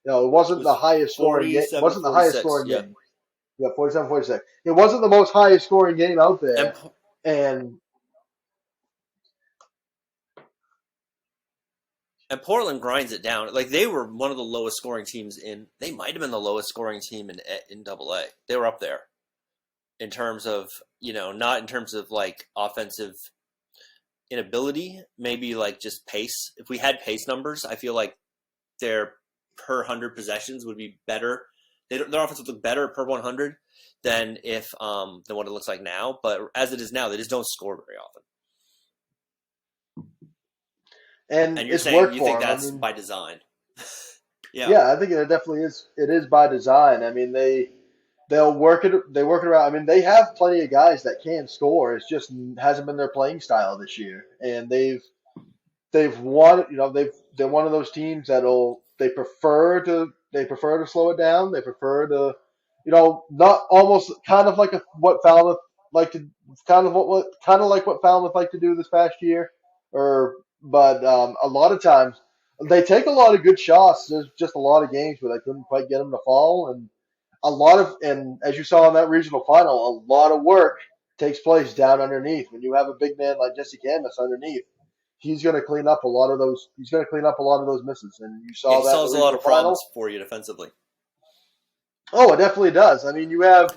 It wasn't the highest scoring game. It wasn't the highest scoring game. Yeah, 47-46. It wasn't the most highest scoring game out there. And Portland grinds it down. Like, they were one of the lowest scoring teams they might have been the lowest scoring team in AA. They were up there in terms of, not in terms of like offensive inability, maybe like just pace. If we had pace numbers, I feel like they're per 100 possessions would be better. Their offense would look better per 100 than what it looks like now. But as it is now, they just don't score very often. And And you're it's saying worked you for think them. I that's mean, by design? Yeah. yeah, I think it definitely is. It is by design. I mean, they'll work it. They work it around. I mean, they have plenty of guys that can score. It's just hasn't been their playing style this year, and they've won. They're one of those teams that'll they prefer to slow it down. They prefer to, not almost kind of like what Falmouth like to kind of what kind of like what Falmouth like to do this past year, but a lot of times they take a lot of good shots. There's just a lot of games where they couldn't quite get them to fall, and as you saw in that regional final, a lot of work takes place down underneath. When you have a big man like Jesse Camus underneath, he's going to clean up a lot of those. He's going to clean up a lot of those misses, and you Yeah, saw he that in the solves a lot regional of problems final. for you defensively. Oh, it definitely does. I mean, you have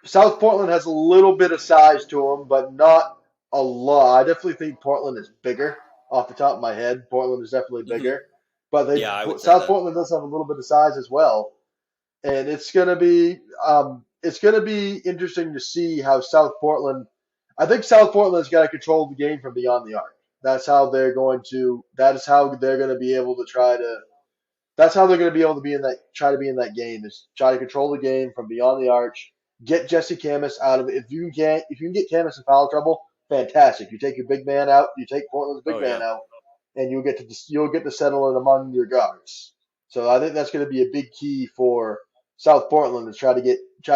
South Portland has a little bit of size to them, but not a lot. I definitely think Portland is bigger. Off the top of my head, Portland is definitely Hmm. bigger, but Yeah, I would say South that. Portland does have a little bit of size as well, and it's gonna be interesting to see how South Portland. I think South Portland's got to control the game from beyond the arc. That's how they're going to. That is how they're going to be able to try to. That's how they're going to be able to be in that. Try to be in that game is try to control the game from beyond the arch. Get Jesse Camus out of it. If you can get Camus in foul trouble, fantastic. You take your big man out. You take Portland's big Oh man yeah. out, and you'll get to settle it among your guards. So I think that's going to be a big key for South Portland to try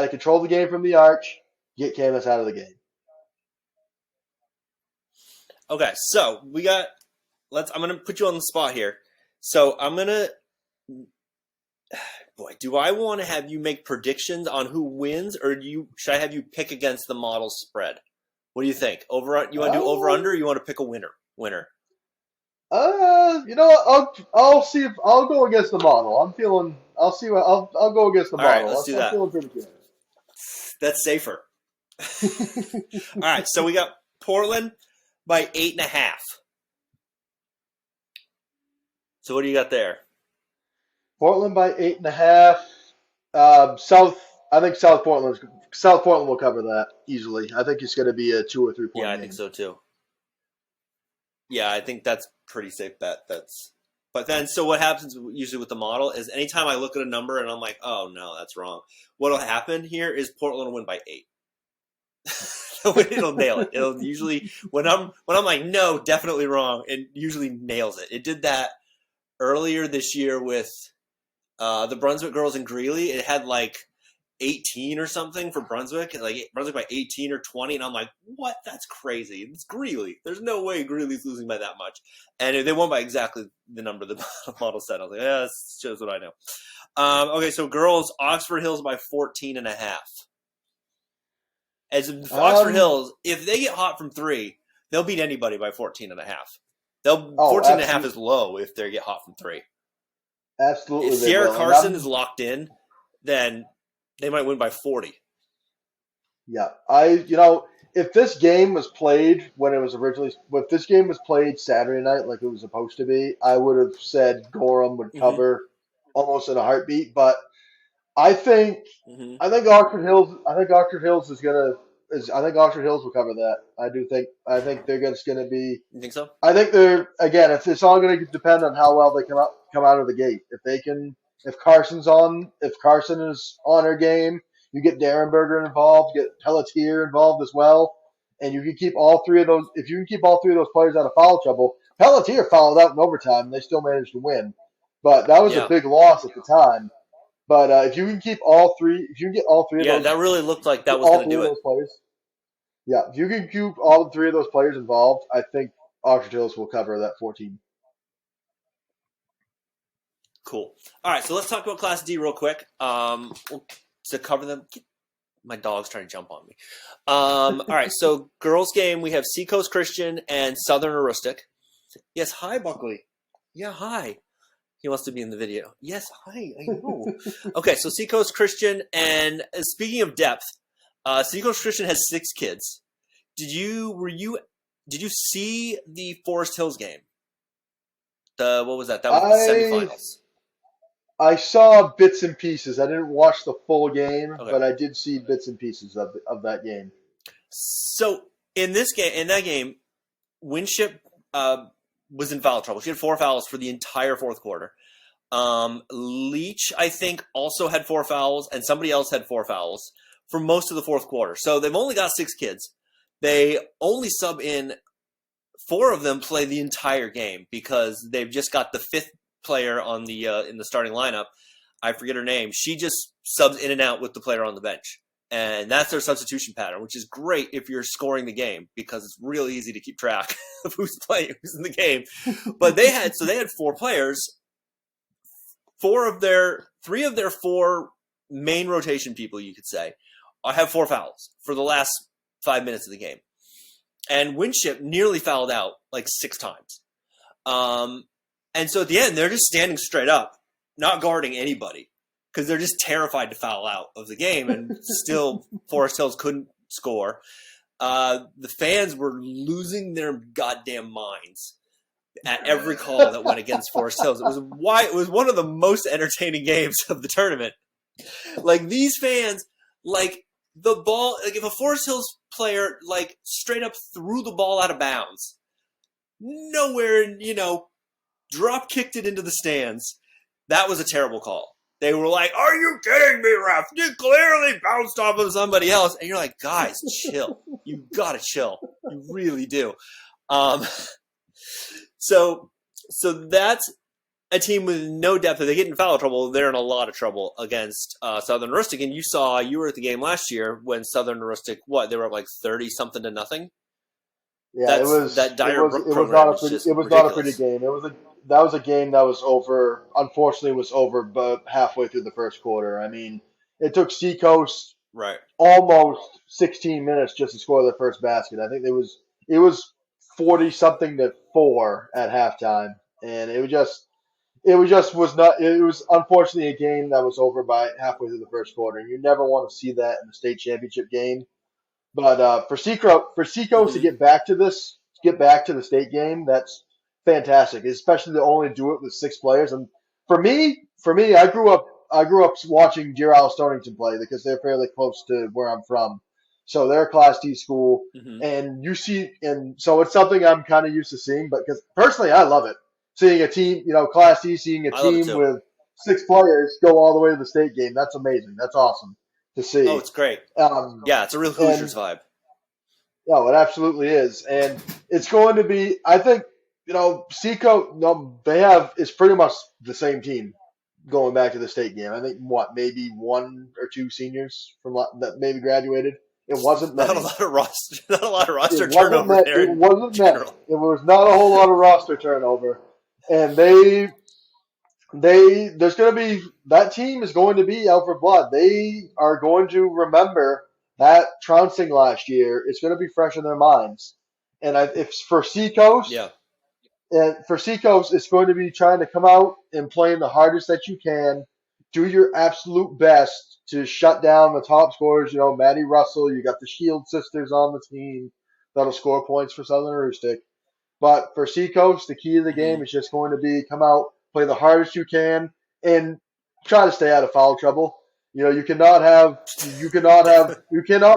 to control the game from the arch, get Camus out of the game. Okay, so we got. I'm gonna put you on the spot here. So I'm gonna. Boy, do I want to have you make predictions on who wins, or should I have you pick against the model spread? What do you think? You want to do over Uh, under, or you want to pick a winner? Winner. you know what? I'll see if I'll go against the model. I'm feeling. I'll see what I'll go against the All right, model. let's do I'm that. feeling pretty good. That's safer. All right, so we got Portland by 8.5. So what do you got there? Portland by 8.5. South. I think South Portland will cover that easily. I think it's going to be a 2 or 3 point Yeah, I think game. so too. Yeah, I think that's pretty safe bet. But then, so what happens usually with the model is anytime I look at a number and I'm like, oh no, that's wrong. What'll happen here is Portland will win by 8. It'll nail it. It'll usually when I'm like, no, definitely wrong, it usually nails it. It did that earlier this year with the Brunswick girls in Greeley. It had like 18 or something for Brunswick, like Brunswick by 18 or 20, and I'm like, what? That's crazy. It's Greeley. There's no way Greeley's losing by that much. And they won by exactly the number the model said. I was like, yeah, this shows what I know. Okay, so girls, Oxford Hills by 14.5. As Oxford Um. Hills, if they get hot from 3, they'll beat anybody by 14.5. Oh, 14.5 is low if they get hot from 3. If absolutely they Sierra will. And Carson is locked in, then they might win by 40. Yeah, if this game was played if this game was played Saturday night like it was supposed to be, I would have said Gorham would Mm-hmm. cover almost in a heartbeat. But I think, Mm-hmm. I think Oxford Hills I think Oxford Hills will cover that. I think they're just going to be. You think so? I think they're again. It's all going to depend on how well they come out of the gate. If Carson is on her game, you get Darrenberger involved, you get Pelletier involved as well, and you can keep all three of those. If you can keep all three of those players out of foul trouble, Pelletier fouled out in overtime, and they still managed to win. But that was a Yeah. big loss at the time. But if you can keep if you can get all three of Yeah, those, that really looked like that was all going to three do of it. those players, yeah, if you can keep all three of those players involved, I think Oxford Hills will cover that 14. Cool. All right, so let's talk about Class D real quick. To cover them, my dog's trying to jump on me. All right, so girls game, we have Seacoast Christian and Southern Aroostook. Yes, hi, Buckley. Yeah, hi. He wants to be in the video. Yes, hi, I know. Okay, so Seacoast Christian, and speaking of depth, Seacoast Christian has 6 kids. Did you see the Forest Hills game? What was that? That was the I semifinals. I saw bits and pieces. I didn't watch the full game, Okay. but I did see bits and pieces of that game. So in that game, Winship was in foul trouble. She had 4 fouls for the entire fourth quarter. Leach, I think, also had 4 fouls, and somebody else had 4 fouls for most of the fourth quarter. So they've only got 6 kids. They only sub in 4 of them play the entire game because they've just got the 5th player on the in the starting lineup. I forget her name. She just subs in and out with the player on the bench. And that's their substitution pattern, which is great if you're scoring the game because it's real easy to keep track of who's playing, who's in the game. But they had 4 players. 3 of their 4 main rotation people, you could say, have 4 fouls for the last 5 minutes of the game. And Winship nearly fouled out like 6 times. And so at the end, they're just standing straight up, not guarding anybody, because they're just terrified to foul out of the game. And still, Forest Hills couldn't score. The fans were losing their goddamn minds at every call that went against Forest Hills. It was one of the most entertaining games of the tournament. Like, these fans, like, the ball, like, if a Forest Hills player, like, straight up threw the ball out of bounds, nowhere, drop kicked it into the stands, that was a terrible call. They were like, "Are you kidding me, ref? You clearly bounced off of somebody else." And you're like, "Guys, chill. You gotta chill. You really do." So that's a team with no depth. If they get in foul trouble, they're in a lot of trouble against Southern Rustic. And you were at the game last year when Southern Rustic, they were up like 30-something to nothing. Yeah, it was that Dyer Brook it was program not a is just it was ridiculous. not a pretty game. That was a game that was over. Unfortunately, was over but halfway through the first quarter. I mean, it took Seacoast Right. almost 16 minutes just to score their first basket. I think it was 40 something to 4 at halftime, and it was unfortunately a game that was over by halfway through the first quarter. And you never want to see that in the state championship game. But for Seacoast to Mm-hmm. get back to the state game, that's fantastic. Especially to only do it with 6 players. And for me, I grew up watching Deer Isle Stonington play because they're fairly close to where I'm from. So they're a Class D school, Mm-hmm. and so it's something I'm kind of used to seeing. But because personally, I love it seeing a team, Class D, seeing a I love it team too. with 6 players go all the way to the state game. That's amazing. That's awesome to see. Oh, it's great. Yeah, it's a real And Hoosiers vibe. no, it absolutely is, and it's going to be. I think Seacoast. No, it's pretty much the same team going back to the state game. I think maybe 1 or 2 seniors that maybe graduated. It wasn't Not many. a lot of roster It wasn't turnover there It in wasn't many. general. It was not a whole lot of roster turnover, and there's going to be that team is going to be out for blood. They are going to remember that trouncing last year. It's going to be fresh in their minds. And if for Seacoast, Yeah. it's going to be trying to come out and playing the hardest that you can. Do your absolute best to shut down the top scorers. Maddie Russell, you got the Shield sisters on the team that'll score points for Southern Rustic. But for Seacoast, the key to the game Mm-hmm. is just going to be come out, play the hardest you can, and try to stay out of foul trouble. You cannot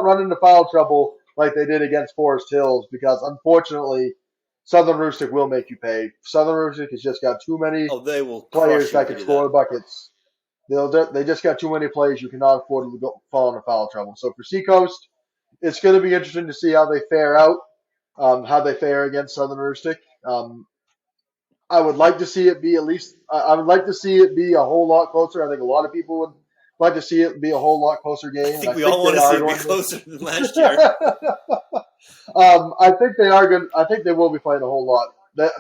run into foul trouble like they did against Forest Hills because unfortunately, Southern Rustic will make you pay. Southern Rustic has just got too many They will players crush you that if you can do score that. the buckets. They just got too many players. You cannot afford to fall into foul trouble. So for Seacoast, it's going to be interesting to see how they fare out, how they fare against Southern Rustic. I would like to see it be I would like to see it be a whole lot closer. I think a lot of people would like to see it be a whole lot closer I game. And think I we think all want they to see are it be going to. closer than last year. I think they are good. I think they will be playing a whole lot.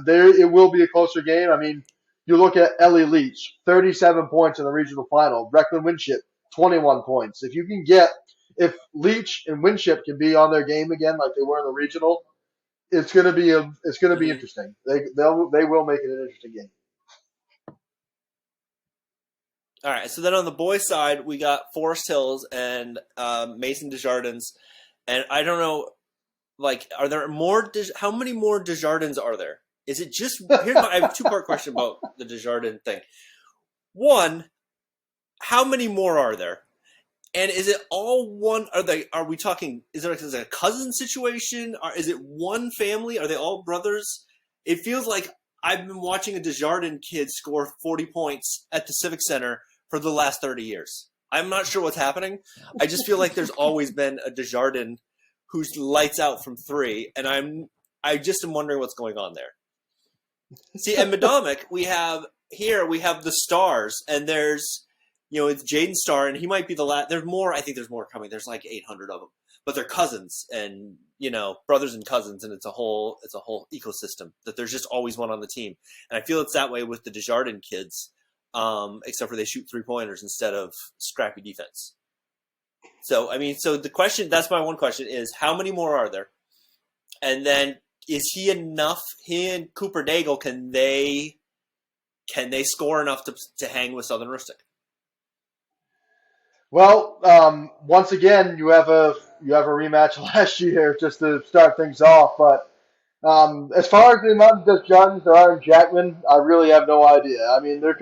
It will be a closer game. I mean, you look at Ellie Leach, 37 points in the regional final. Recklin Winship, 21 points. If Leach and Winship can be on their game again like they were in the regional, it's going to be Mm-hmm. interesting. They will make it an interesting game. All right. So then on the boys' side, we got Forest Hills and Mason Desjardins. And I don't know, like, are there more? How many more Desjardins are there? Is it just I have a 2-part question about the Desjardins thing. One, how many more are there? And is it all one? Are we talking? Is it a cousin situation? Is it one family? Are they all brothers? It feels like I've been watching a Desjardins kid score 40 points at the Civic Center for the last 30 years. I'm not sure what's happening. I just feel like there's always been a Desjardins who's lights out from three, and I just am wondering what's going on there. See, and Madomic, we have the stars, and there's, it's Jaden Starr, and he might be the last. There's more. I think there's more coming. There's like 800 of them, but they're cousins, and brothers and cousins, and it's a whole ecosystem that there's just always one on the team. And I feel it's that way with the Desjardins kids, except for they shoot 3-pointers instead of scrappy defense. So the question, that's my one question, is how many more are there? And then is he enough? He and Cooper Daigle, can they score enough to hang with Southern Rustic? Well, once again, you have a rematch last year just to start things off. But as far as the amount of Desjardins there are in Jackman, I really have no idea. I mean, they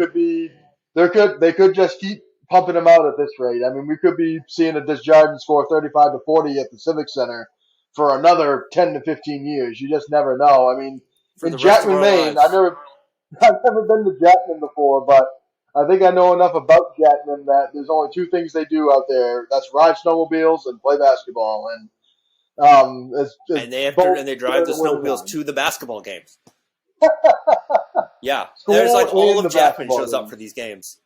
could just keep pumping them out at this rate. I mean, we could be seeing a Desjardins score 35 to 40 at the Civic Center for another 10 to 15 years. You just never know. I mean, in Jackman, Maine, I've never been to Jackman before, but I think I know enough about Jackman that there's only two things they do out there. That's ride snowmobiles and play basketball. And they drive the snowmobiles to the basketball games. Yeah, there's like all of Jackman shows up for these games.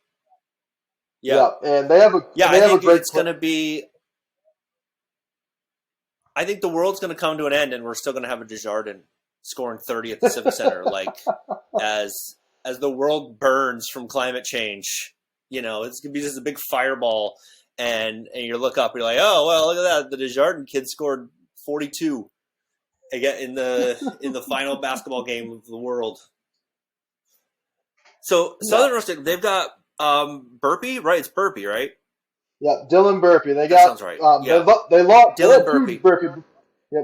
Yeah, and they have a I think it's going to be. I think the world's going to come to an end, and we're still going to have a Desjardins scoring 30 at the Civic Center, like as the world burns from climate change. It's going to be just a big fireball, and you look up, you're like, oh well, look at that, the Desjardins kid scored 42 again in the final basketball game of the world. So Southern Rustic, they've got Burpee, right? It's Burpee, right? Yeah, Dylan Burpee. That sounds right. They lost Dylan Burpee.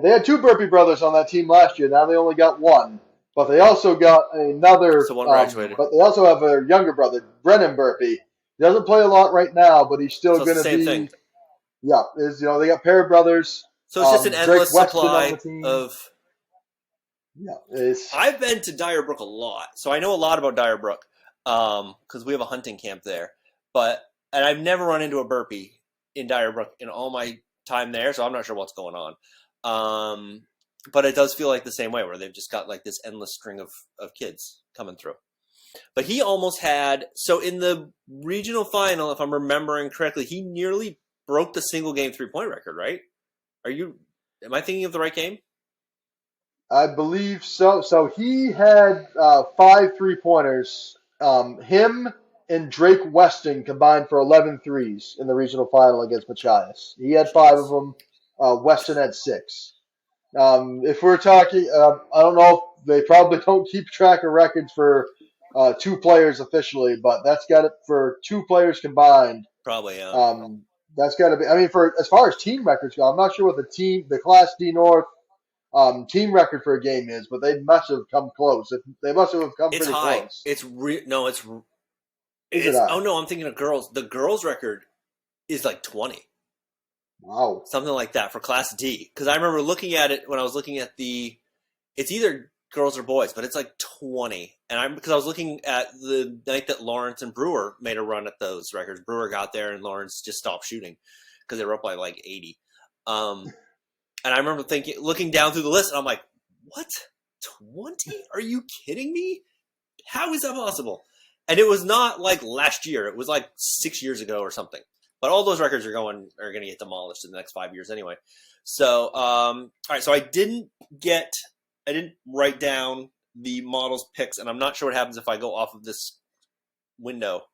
They had two Burpee brothers on that team last year. Now they only got one, but they also got another. So one graduated. But they also have a younger brother, Brennan Burpee. He doesn't play a lot right now, but he's still going to be. Same thing. Yeah, they got pair of brothers. So it's just an endless supply of. Yeah, I've been to Dyer Brook a lot, so I know a lot about Dyer Brook because we have a hunting camp there. And I've never run into a Burpee in Dyer Brook in all my time there, so I'm not sure what's going on. But it does feel like the same way, where they've just got like this endless string of kids coming through. But he almost had, so in the regional final, if I'm remembering correctly, he nearly broke the single game 3-point record, right? Am I thinking of the right game? I believe so. So he had 5 3-pointers. Him and Drake Weston combined for 11 threes in the regional final against Machias. He had 5 of them. Weston had 6. If we're talking, I don't know if they probably don't keep track of records for 2 players officially, but that's got it for 2 players combined. Probably, yeah. That's got to be. I mean, for as far as team records go, I'm not sure what the Class D North team record for a game is, but they must have come close. They must have come pretty close. It's no, it's. Oh no, I'm thinking of girls. The girls' record is like 20. Wow, something like that for Class D. Because I remember looking at it when I was looking at it's either girls or boys, but it's like 20. And because I was looking at the night that Lawrence and Brewer made a run at those records. Brewer got there and Lawrence just stopped shooting because they were up by like 80. And I remember looking down through the list, and I'm like, what? 20? Are you kidding me? How is that possible? And it was not like last year. It was like 6 years ago or something. But all those records are going to get demolished in the next 5 years anyway. So, all right. So I didn't write down the models picks, and I'm not sure what happens if I go off of this window,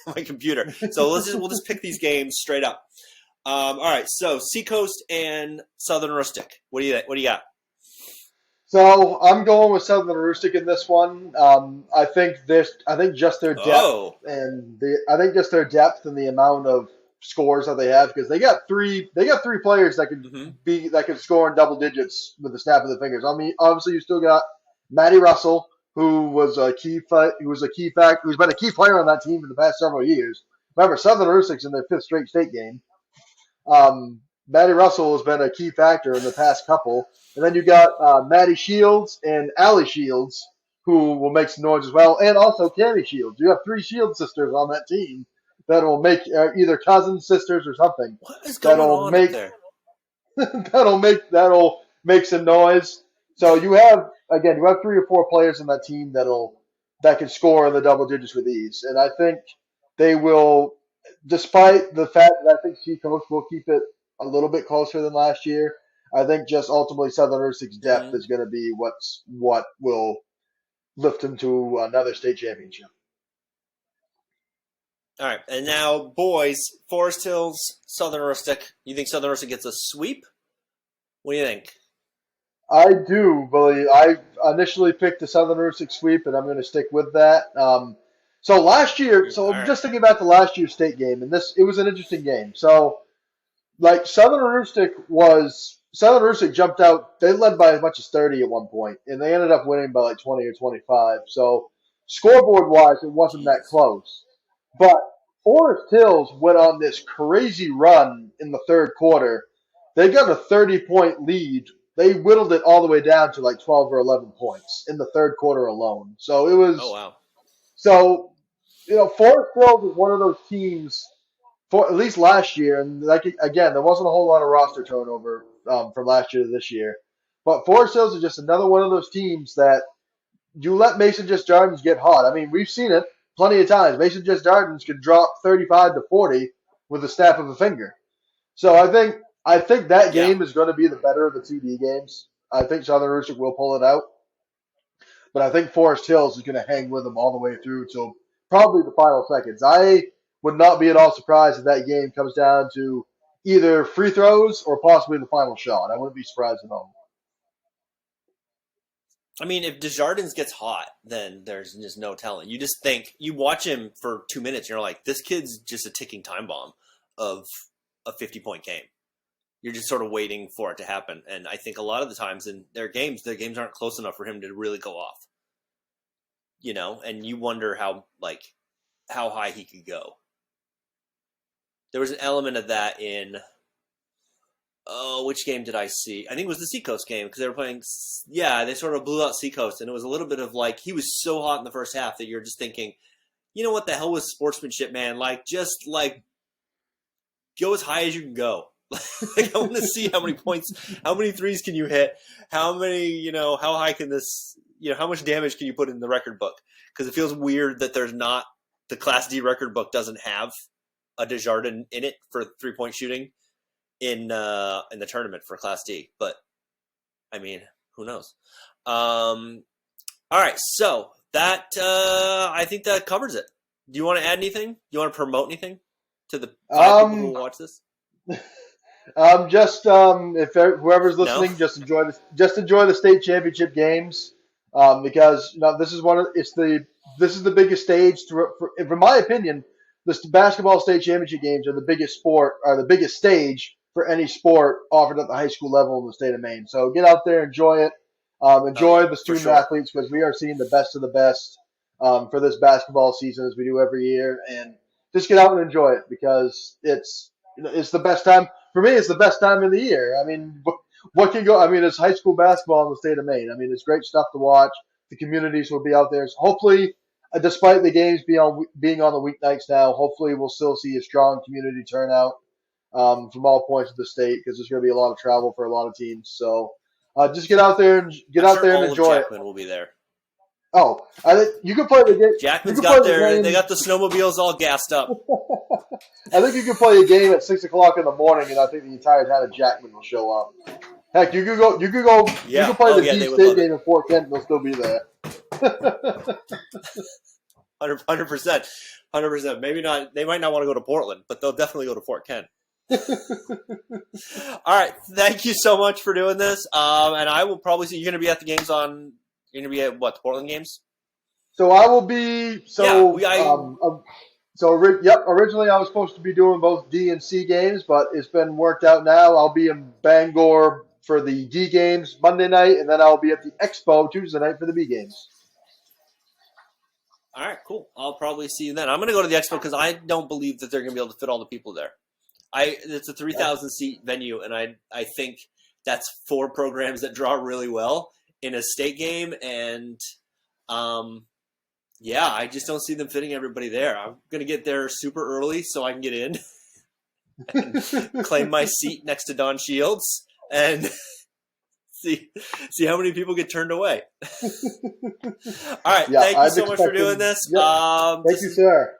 my computer. So we'll just pick these games straight up. All right. So Seacoast and Southern Rustic. What do you got? So I'm going with Southern Rustic in this one. I think just their depth and their depth and the amount of scores that they have, because they got three players that could score in double digits with the snap of the fingers. I mean, obviously you still got Matty Russell, who was a who's been a key player on that team for the past several years. Remember, Southern Ursu's in their fifth straight state game. Maddie Russell has been a key factor in the past couple. And then you got Maddie Shields and Allie Shields, who will make some noise as well, and also Cammie Shields. You have three Shields sisters on that team that will make either cousins, sisters, or something. What is going That'll on up make there? that'll make some noise. So you have three or four players in that team that can score in the double digits with ease, and I think they will. Despite the fact that I think Seacoast will keep it a little bit closer than last year, I think just ultimately Southern Ursu's depth Hmm. is going to be what will lift them to another state championship. All right, and now boys, Forest Hills, Southern Rustic. You think Southern Rustic gets a sweep? What do you think? I do believe I initially picked the Southern Ursuc sweep, and I'm going to stick with that. So last year, All so I'm right. just thinking about the last year's state game, and it was an interesting game. So like Southern Ursuc jumped out. They led by as much as 30 at one point, and they ended up winning by like 20 or 25. So scoreboard wise, it wasn't that Jeez. close. But Forest Hills went on this crazy run in the third quarter. They got a 30-point lead. They whittled it all the way down to like 12 or 11 points in the third quarter alone. So it Oh was wow. so Forest Hills is one of those teams for at least last year, and like again, there wasn't a whole lot of roster turnover from last year to this year. But Forest Hills is just another one of those teams that you let Mason Just Jardins get hot. I mean, we've seen it plenty of times. Mason Just Jardins could drop 35 to 40 with the snap of a finger. So I think that Yeah. game is going to be the better of the 2D games. I think Southern Ursuc will pull it out, but I think Forest Hills is going to hang with them all the way through till probably the final seconds. I would not be at all surprised if that game comes down to either free throws or possibly the final shot. I wouldn't be surprised at all. I mean, if Desjardins gets hot, then there's just no telling. You just think you watch him for 2 minutes, and you're like, this kid's just a ticking time bomb of a 50-point game. You're just sort of waiting for it to happen. And I think a lot of the times in their games aren't close enough for him to really go off. And you wonder how high he could go. There was an element of that in which game did I see? I think it was the Seacoast game because they were playing. Yeah, they sort of blew out Seacoast, and it was a little bit of like he was so hot in the first half that you're just thinking, what the hell was sportsmanship, man? Just go as high as you can go. I want to see how many points, how many threes can you hit, how many, how high can this, how much damage can you put in the record book? Because it feels weird that there's not the Class D record book doesn't have a Desjardins in it for 3-point shooting in the tournament for Class D. But I mean, who knows? All right, so that I think that covers it. Do you want to add anything? Do you want to promote anything to the 5 people who will watch this? If whoever's No. listening, just enjoy the state championship games, because this is the biggest stage in my opinion. The basketball state championship games are the biggest stage for any sport offered at the high school level in the state of Maine. So get out there, enjoy it, Oh yeah, enjoy the for student sure. athletes because we are seeing the best of the best for this basketball season as we do every year, and just get out and enjoy it because it's the best time. For me, it's the best time of the year. I mean, what can go? I mean, it's high school basketball in the state of Maine. I mean, it's great stuff to watch. The communities will be out there. So hopefully, despite the games being on the weeknights now, hopefully we'll still see a strong community turnout from all points of the state because there's going to be a lot of travel for a lot of teams. So just get I'm out sure there and all of enjoy it. Jackman will be there. Oh, I think you can play the game. You Jackman's can play got the they game. got the snowmobiles all gassed up. I think you can play a game at 6 o'clock in the morning, and I think the entire town of Jackman will show up. Heck, you could go. You Yeah. could play Oh the yeah, D they would State love it. game in Fort Kent, and they'll still be there. 100%. 100%. Maybe not. They might not want to go to Portland, but they'll definitely go to Fort Kent. All right. Thank you so much for doing this. And I will probably see you're going to be at the games on. You're going to be at what, the Portland games? So I will be. Yeah. Yep. Originally, I was supposed to be doing both D and C games, but it's been worked out now. I'll be in Bangor for the D games Monday night, and then I'll be at the Expo Tuesday night for the B games. All right, cool. I'll probably see you then. I'm going to go to the expo because I don't believe that they're going to be able to fit all the people there. It's a 3,000 seat venue, and I think that's 4 programs that draw really well in a state game, and yeah, I just don't see them fitting everybody there. I'm going to get there super early so I can get in and claim my seat next to Don Shields and see how many people get turned away. All right, Yeah, thank you so much for doing this. Yep. Thank you, sir.